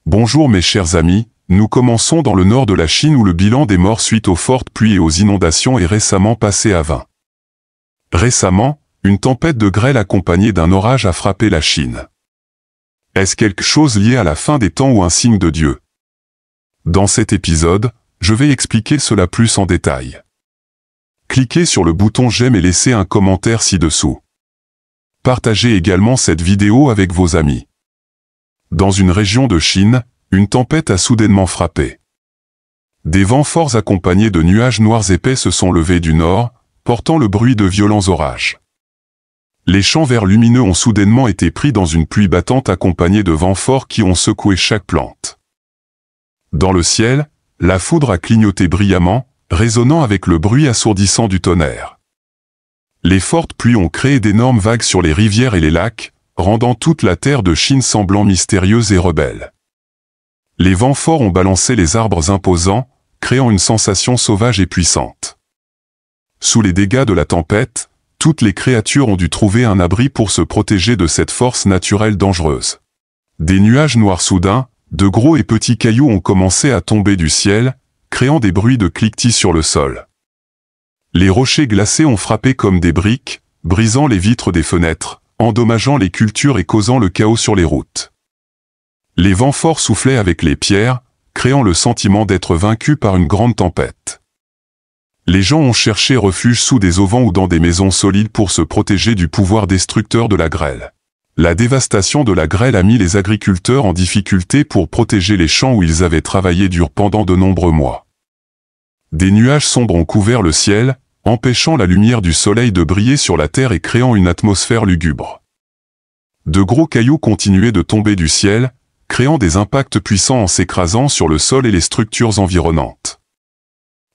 Bonjour mes chers amis, nous commençons dans le nord de la Chine où le bilan des morts suite aux fortes pluies et aux inondations est récemment passé à 20. Récemment, une tempête de grêle accompagnée d'un orage a frappé la Chine. Est-ce quelque chose lié à la fin des temps ou un signe de Dieu? Dans cet épisode, je vais expliquer cela plus en détail. Cliquez sur le bouton j'aime et laissez un commentaire ci-dessous. Partagez également cette vidéo avec vos amis. Dans une région de Chine, une tempête a soudainement frappé. Des vents forts accompagnés de nuages noirs épais se sont levés du nord, portant le bruit de violents orages. Les champs verts lumineux ont soudainement été pris dans une pluie battante accompagnée de vents forts qui ont secoué chaque plante. Dans le ciel, la foudre a clignoté brillamment, résonnant avec le bruit assourdissant du tonnerre. Les fortes pluies ont créé d'énormes vagues sur les rivières et les lacs, rendant toute la terre de Chine semblant mystérieuse et rebelle. Les vents forts ont balancé les arbres imposants, créant une sensation sauvage et puissante. Sous les dégâts de la tempête, toutes les créatures ont dû trouver un abri pour se protéger de cette force naturelle dangereuse. Des nuages noirs soudains, de gros et petits cailloux ont commencé à tomber du ciel, créant des bruits de cliquetis sur le sol. Les rochers glacés ont frappé comme des briques, brisant les vitres des fenêtres, endommageant les cultures et causant le chaos sur les routes. Les vents forts soufflaient avec les pierres, créant le sentiment d'être vaincus par une grande tempête. Les gens ont cherché refuge sous des auvents ou dans des maisons solides pour se protéger du pouvoir destructeur de la grêle. La dévastation de la grêle a mis les agriculteurs en difficulté pour protéger les champs où ils avaient travaillé dur pendant de nombreux mois. Des nuages sombres ont couvert le ciel, empêchant la lumière du soleil de briller sur la terre et créant une atmosphère lugubre. De gros cailloux continuaient de tomber du ciel, créant des impacts puissants en s'écrasant sur le sol et les structures environnantes.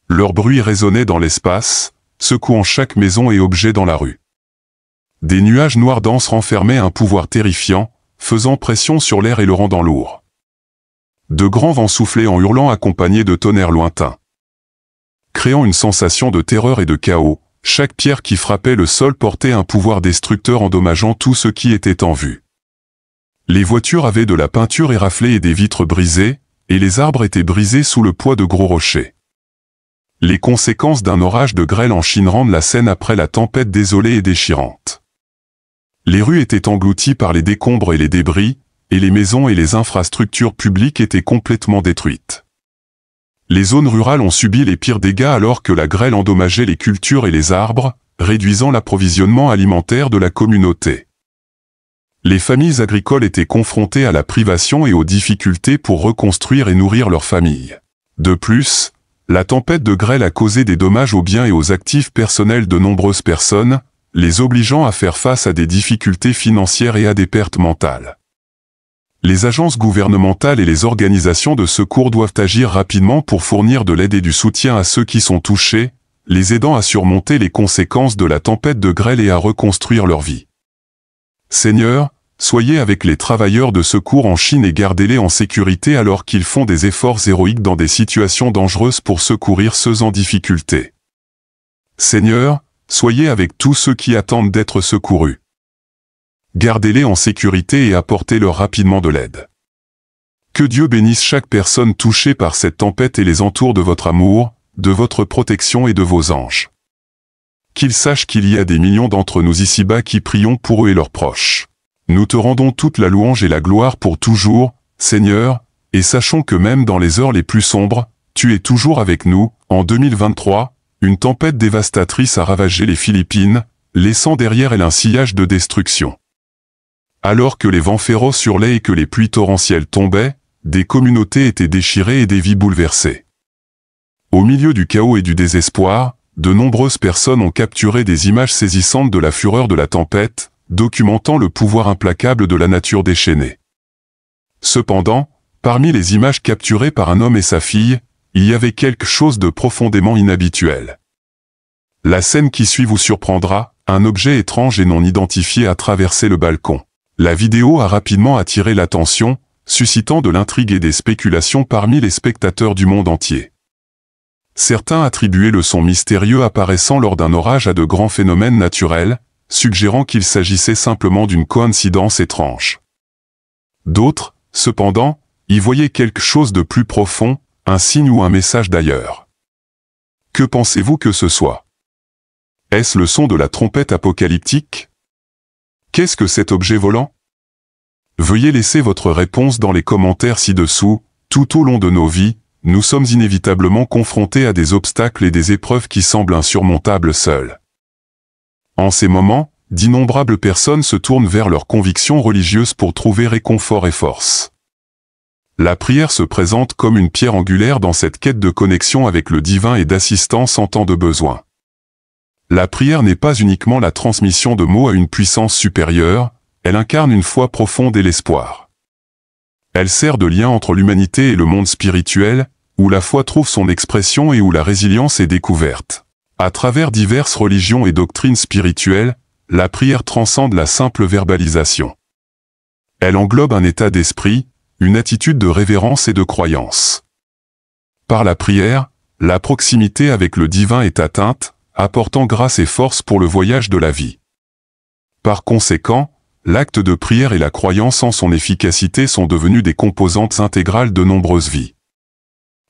Leur bruit résonnait dans l'espace, secouant chaque maison et objet dans la rue. Des nuages noirs denses renfermaient un pouvoir terrifiant, faisant pression sur l'air et le rendant lourd. De grands vents soufflaient en hurlant accompagnés de tonnerres lointains. Créant une sensation de terreur et de chaos, chaque pierre qui frappait le sol portait un pouvoir destructeur endommageant tout ce qui était en vue. Les voitures avaient de la peinture éraflée et des vitres brisées, et les arbres étaient brisés sous le poids de gros rochers. Les conséquences d'un orage de grêle en Chine rendent la scène après la tempête désolée et déchirante. Les rues étaient englouties par les décombres et les débris, et les maisons et les infrastructures publiques étaient complètement détruites. Les zones rurales ont subi les pires dégâts alors que la grêle endommageait les cultures et les arbres, réduisant l'approvisionnement alimentaire de la communauté. Les familles agricoles étaient confrontées à la privation et aux difficultés pour reconstruire et nourrir leurs familles. De plus, la tempête de grêle a causé des dommages aux biens et aux actifs personnels de nombreuses personnes, les obligeant à faire face à des difficultés financières et à des pertes mentales. Les agences gouvernementales et les organisations de secours doivent agir rapidement pour fournir de l'aide et du soutien à ceux qui sont touchés, les aidant à surmonter les conséquences de la tempête de grêle et à reconstruire leur vie. Seigneur, soyez avec les travailleurs de secours en Chine et gardez-les en sécurité alors qu'ils font des efforts héroïques dans des situations dangereuses pour secourir ceux en difficulté. Seigneur, soyez avec tous ceux qui attendent d'être secourus. Gardez-les en sécurité et apportez-leur rapidement de l'aide. Que Dieu bénisse chaque personne touchée par cette tempête et les entoure de votre amour, de votre protection et de vos anges. Qu'ils sachent qu'il y a des millions d'entre nous ici-bas qui prions pour eux et leurs proches. Nous te rendons toute la louange et la gloire pour toujours, Seigneur, et sachons que même dans les heures les plus sombres, tu es toujours avec nous. En 2023, une tempête dévastatrice a ravagé les Philippines, laissant derrière elle un sillage de destruction. Alors que les vents féroces hurlaient et que les pluies torrentielles tombaient, des communautés étaient déchirées et des vies bouleversées. Au milieu du chaos et du désespoir, de nombreuses personnes ont capturé des images saisissantes de la fureur de la tempête, documentant le pouvoir implacable de la nature déchaînée. Cependant, parmi les images capturées par un homme et sa fille, il y avait quelque chose de profondément inhabituel. La scène qui suit vous surprendra, un objet étrange et non identifié a traversé le balcon. La vidéo a rapidement attiré l'attention, suscitant de l'intrigue et des spéculations parmi les spectateurs du monde entier. Certains attribuaient le son mystérieux apparaissant lors d'un orage à de grands phénomènes naturels, suggérant qu'il s'agissait simplement d'une coïncidence étrange. D'autres, cependant, y voyez quelque chose de plus profond, un signe ou un message d'ailleurs. Que pensez-vous que ce soit? Est-ce le son de la trompette apocalyptique? Qu'est-ce que cet objet volant? Veuillez laisser votre réponse dans les commentaires ci-dessous. Tout au long de nos vies, nous sommes inévitablement confrontés à des obstacles et des épreuves qui semblent insurmontables seuls. En ces moments, d'innombrables personnes se tournent vers leurs convictions religieuses pour trouver réconfort et force. La prière se présente comme une pierre angulaire dans cette quête de connexion avec le divin et d'assistance en temps de besoin. La prière n'est pas uniquement la transmission de mots à une puissance supérieure, elle incarne une foi profonde et l'espoir. Elle sert de lien entre l'humanité et le monde spirituel, où la foi trouve son expression et où la résilience est découverte. À travers diverses religions et doctrines spirituelles, la prière transcende la simple verbalisation. Elle englobe un état d'esprit, une attitude de révérence et de croyance. Par la prière, la proximité avec le divin est atteinte, apportant grâce et force pour le voyage de la vie. Par conséquent, l'acte de prière et la croyance en son efficacité sont devenus des composantes intégrales de nombreuses vies.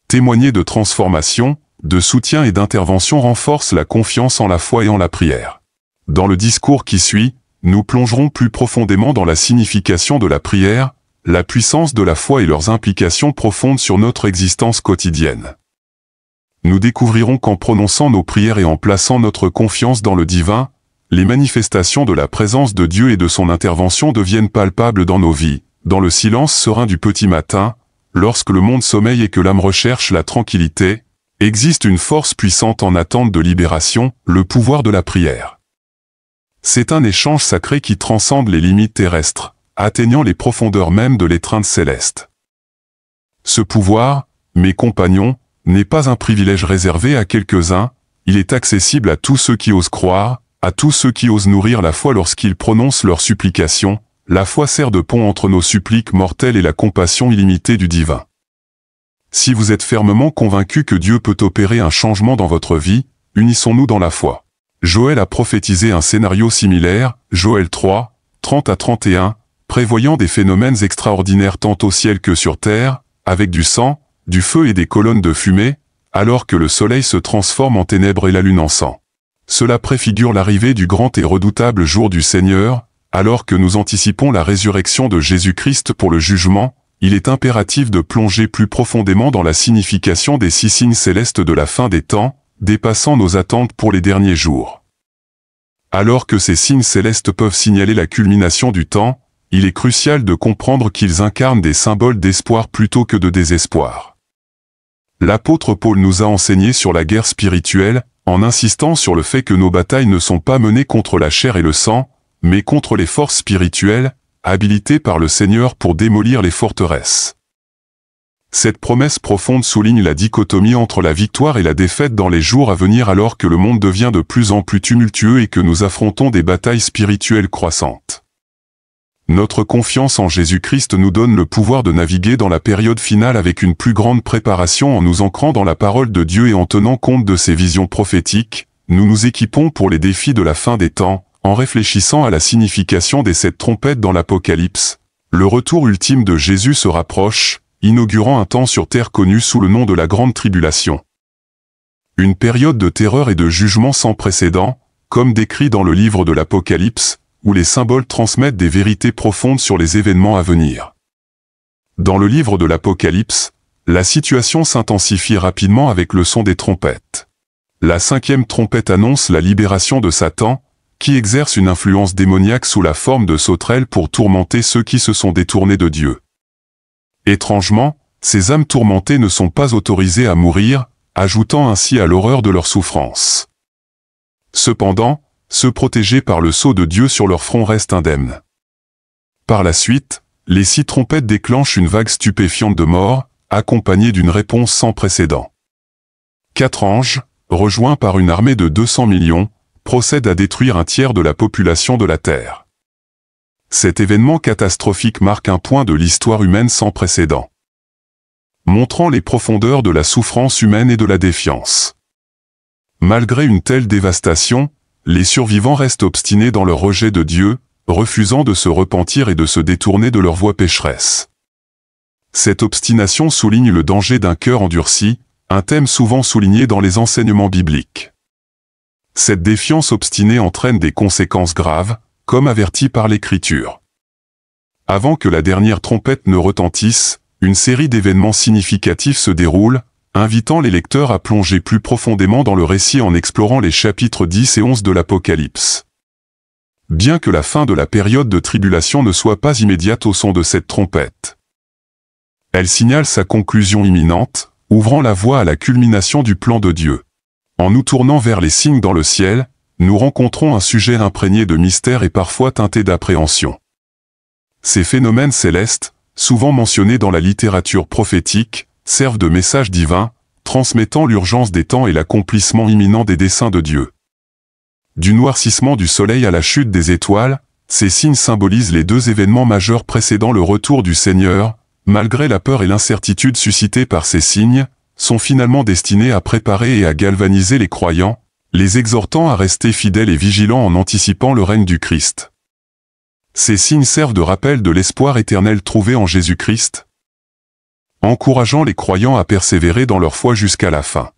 Témoigner de transformation, de soutien et d'intervention renforce la confiance en la foi et en la prière. Dans le discours qui suit, nous plongerons plus profondément dans la signification de la prière, la puissance de la foi et leurs implications profondes sur notre existence quotidienne. Nous découvrirons qu'en prononçant nos prières et en plaçant notre confiance dans le divin, les manifestations de la présence de Dieu et de son intervention deviennent palpables dans nos vies, dans le silence serein du petit matin, lorsque le monde sommeille et que l'âme recherche la tranquillité, existe une force puissante en attente de libération, le pouvoir de la prière. C'est un échange sacré qui transcende les limites terrestres, atteignant les profondeurs mêmes de l'étreinte céleste. Ce pouvoir, mes compagnons, n'est pas un privilège réservé à quelques-uns, il est accessible à tous ceux qui osent croire, à tous ceux qui osent nourrir la foi lorsqu'ils prononcent leurs supplications. La foi sert de pont entre nos suppliques mortelles et la compassion illimitée du divin. Si vous êtes fermement convaincu que Dieu peut opérer un changement dans votre vie, unissons-nous dans la foi. Joël a prophétisé un scénario similaire, Joël 3, 30 à 31, prévoyant des phénomènes extraordinaires tant au ciel que sur terre, avec du sang, du feu et des colonnes de fumée, alors que le soleil se transforme en ténèbres et la lune en sang. Cela préfigure l'arrivée du grand et redoutable jour du Seigneur, alors que nous anticipons la résurrection de Jésus-Christ pour le jugement, il est impératif de plonger plus profondément dans la signification des 6 signes célestes de la fin des temps, dépassant nos attentes pour les derniers jours. Alors que ces signes célestes peuvent signaler la culmination du temps, il est crucial de comprendre qu'ils incarnent des symboles d'espoir plutôt que de désespoir. L'apôtre Paul nous a enseigné sur la guerre spirituelle, en insistant sur le fait que nos batailles ne sont pas menées contre la chair et le sang, mais contre les forces spirituelles, habilitées par le Seigneur pour démolir les forteresses. Cette promesse profonde souligne la dichotomie entre la victoire et la défaite dans les jours à venir alors que le monde devient de plus en plus tumultueux et que nous affrontons des batailles spirituelles croissantes. Notre confiance en Jésus-Christ nous donne le pouvoir de naviguer dans la période finale avec une plus grande préparation en nous ancrant dans la parole de Dieu et en tenant compte de ses visions prophétiques. Nous nous équipons pour les défis de la fin des temps, en réfléchissant à la signification des 7 trompettes dans l'Apocalypse. Le retour ultime de Jésus se rapproche, inaugurant un temps sur terre connu sous le nom de la Grande Tribulation. Une période de terreur et de jugement sans précédent, comme décrit dans le livre de l'Apocalypse, où les symboles transmettent des vérités profondes sur les événements à venir. Dans le livre de l'Apocalypse, la situation s'intensifie rapidement avec le son des trompettes. La 5e trompette annonce la libération de Satan, qui exerce une influence démoniaque sous la forme de sauterelles pour tourmenter ceux qui se sont détournés de Dieu. Étrangement, ces âmes tourmentées ne sont pas autorisées à mourir, ajoutant ainsi à l'horreur de leur souffrance. Cependant, ceux protégés par le sceau de Dieu sur leur front restent indemnes. Par la suite, les 6 trompettes déclenchent une vague stupéfiante de mort, accompagnée d'une réponse sans précédent. 4 anges, rejoints par une armée de 200 millions, procèdent à détruire un tiers de la population de la Terre. Cet événement catastrophique marque un point de l'histoire humaine sans précédent, montrant les profondeurs de la souffrance humaine et de la défiance. Malgré une telle dévastation, les survivants restent obstinés dans leur rejet de Dieu, refusant de se repentir et de se détourner de leur voie pécheresse. Cette obstination souligne le danger d'un cœur endurci, un thème souvent souligné dans les enseignements bibliques. Cette défiance obstinée entraîne des conséquences graves, comme averti par l'Écriture. Avant que la dernière trompette ne retentisse, une série d'événements significatifs se déroule, invitant les lecteurs à plonger plus profondément dans le récit en explorant les chapitres 10 et 11 de l'Apocalypse. Bien que la fin de la période de tribulation ne soit pas immédiate au son de cette trompette, elle signale sa conclusion imminente, ouvrant la voie à la culmination du plan de Dieu. En nous tournant vers les signes dans le ciel, nous rencontrons un sujet imprégné de mystère et parfois teinté d'appréhension. Ces phénomènes célestes, souvent mentionnés dans la littérature prophétique, servent de message divin, transmettant l'urgence des temps et l'accomplissement imminent des desseins de Dieu. Du noircissement du soleil à la chute des étoiles, ces signes symbolisent les deux événements majeurs précédant le retour du Seigneur. Malgré la peur et l'incertitude suscitées par ces signes, sont finalement destinés à préparer et à galvaniser les croyants, les exhortant à rester fidèles et vigilants en anticipant le règne du Christ. Ces signes servent de rappel de l'espoir éternel trouvé en Jésus-Christ, encourageant les croyants à persévérer dans leur foi jusqu'à la fin.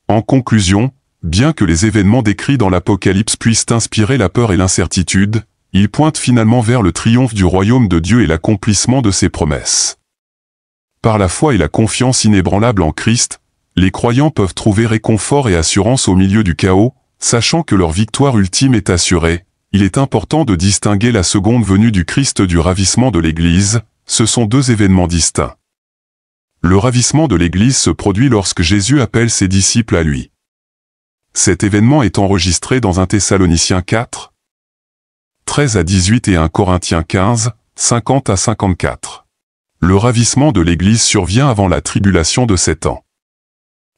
En conclusion, bien que les événements décrits dans l'Apocalypse puissent inspirer la peur et l'incertitude, ils pointent finalement vers le triomphe du royaume de Dieu et l'accomplissement de ses promesses. Par la foi et la confiance inébranlable en Christ, les croyants peuvent trouver réconfort et assurance au milieu du chaos, sachant que leur victoire ultime est assurée. Il est important de distinguer la seconde venue du Christ du ravissement de l'Église, ce sont deux événements distincts. Le ravissement de l'Église se produit lorsque Jésus appelle ses disciples à lui. Cet événement est enregistré dans 1 Thessaloniciens 4, 13 à 18 et 1 Corinthiens 15, 50 à 54. Le ravissement de l'Église survient avant la tribulation de 7 ans.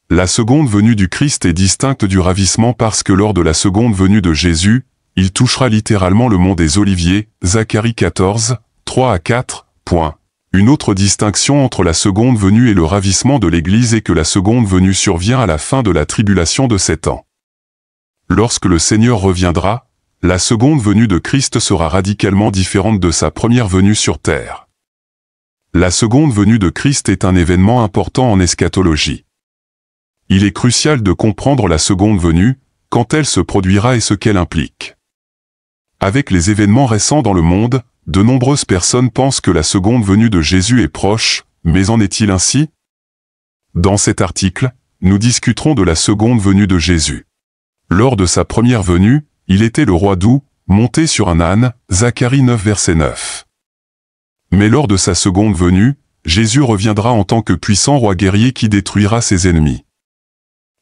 La seconde venue du Christ est distincte du ravissement parce que lors de la seconde venue de Jésus, il touchera littéralement le mont des Oliviers, Zacharie 14, 3 à 4. Une autre distinction entre la seconde venue et le ravissement de l'Église est que la seconde venue survient à la fin de la tribulation de 7 ans. Lorsque le Seigneur reviendra, la seconde venue de Christ sera radicalement différente de sa première venue sur terre. La seconde venue de Christ est un événement important en eschatologie. Il est crucial de comprendre la seconde venue, quand elle se produira et ce qu'elle implique. Avec les événements récents dans le monde, de nombreuses personnes pensent que la seconde venue de Jésus est proche, mais en est-il ainsi? Dans cet article, nous discuterons de la seconde venue de Jésus. Lors de sa première venue, il était le roi doux, monté sur un âne, Zacharie 9 verset 9. Mais lors de sa seconde venue, Jésus reviendra en tant que puissant roi guerrier qui détruira ses ennemis.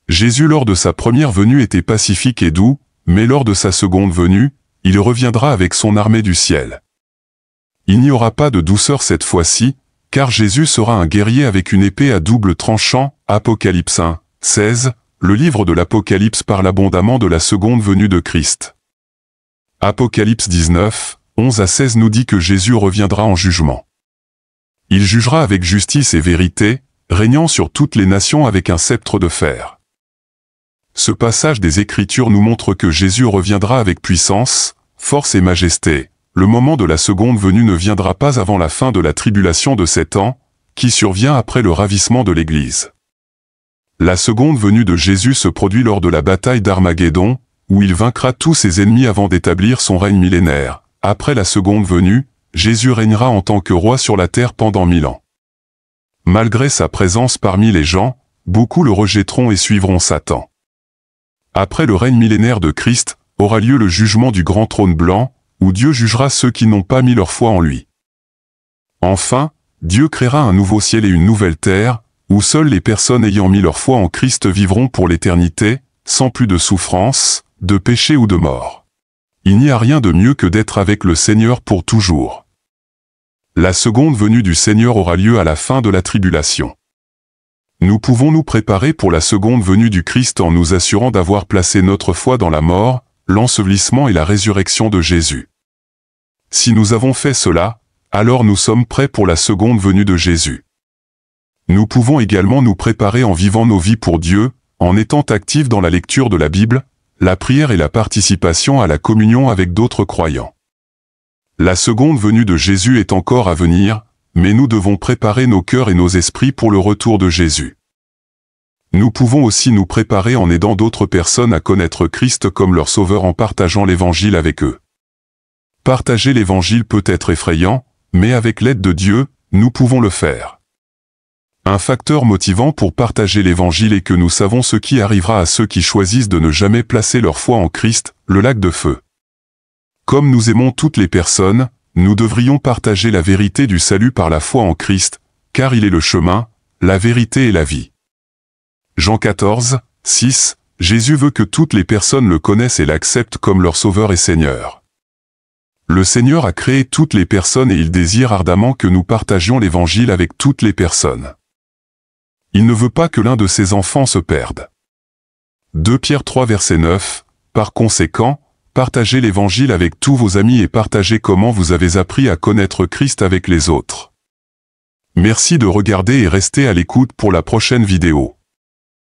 Jésus lors de sa première venue était pacifique et doux, mais lors de sa seconde venue, il reviendra avec son armée du ciel. Il n'y aura pas de douceur cette fois-ci, car Jésus sera un guerrier avec une épée à double tranchant, Apocalypse 1, 16, le livre de l'Apocalypse parle abondamment de la seconde venue de Christ. Apocalypse 19, 11 à 16 nous dit que Jésus reviendra en jugement. Il jugera avec justice et vérité, régnant sur toutes les nations avec un sceptre de fer. Ce passage des Écritures nous montre que Jésus reviendra avec puissance, force et majesté. Le moment de la seconde venue ne viendra pas avant la fin de la tribulation de 7 ans, qui survient après le ravissement de l'Église. La seconde venue de Jésus se produit lors de la bataille d'Armageddon, où il vaincra tous ses ennemis avant d'établir son règne millénaire. Après la seconde venue, Jésus régnera en tant que roi sur la terre pendant 1000 ans. Malgré sa présence parmi les gens, beaucoup le rejetteront et suivront Satan. Après le règne millénaire de Christ, aura lieu le jugement du grand trône blanc, où Dieu jugera ceux qui n'ont pas mis leur foi en lui. Enfin, Dieu créera un nouveau ciel et une nouvelle terre, où seules les personnes ayant mis leur foi en Christ vivront pour l'éternité, sans plus de souffrance, de péché ou de mort. Il n'y a rien de mieux que d'être avec le Seigneur pour toujours. La seconde venue du Seigneur aura lieu à la fin de la tribulation. Nous pouvons nous préparer pour la seconde venue du Christ en nous assurant d'avoir placé notre foi dans la mort, l'ensevelissement et la résurrection de Jésus. Si nous avons fait cela, alors nous sommes prêts pour la seconde venue de Jésus. Nous pouvons également nous préparer en vivant nos vies pour Dieu, en étant actifs dans la lecture de la Bible, la prière et la participation à la communion avec d'autres croyants. La seconde venue de Jésus est encore à venir, mais nous devons préparer nos cœurs et nos esprits pour le retour de Jésus. Nous pouvons aussi nous préparer en aidant d'autres personnes à connaître Christ comme leur Sauveur en partageant l'Évangile avec eux. Partager l'Évangile peut être effrayant, mais avec l'aide de Dieu, nous pouvons le faire. Un facteur motivant pour partager l'Évangile est que nous savons ce qui arrivera à ceux qui choisissent de ne jamais placer leur foi en Christ, le lac de feu. Comme nous aimons toutes les personnes, nous devrions partager la vérité du salut par la foi en Christ, car il est le chemin, la vérité et la vie. Jean 14, 6, Jésus veut que toutes les personnes le connaissent et l'acceptent comme leur Sauveur et Seigneur. Le Seigneur a créé toutes les personnes et il désire ardemment que nous partagions l'Évangile avec toutes les personnes. Il ne veut pas que l'un de ses enfants se perde. 2 Pierre 3 verset 9, Par conséquent, partagez l'Évangile avec tous vos amis et partagez comment vous avez appris à connaître Christ avec les autres. Merci de regarder et restez à l'écoute pour la prochaine vidéo.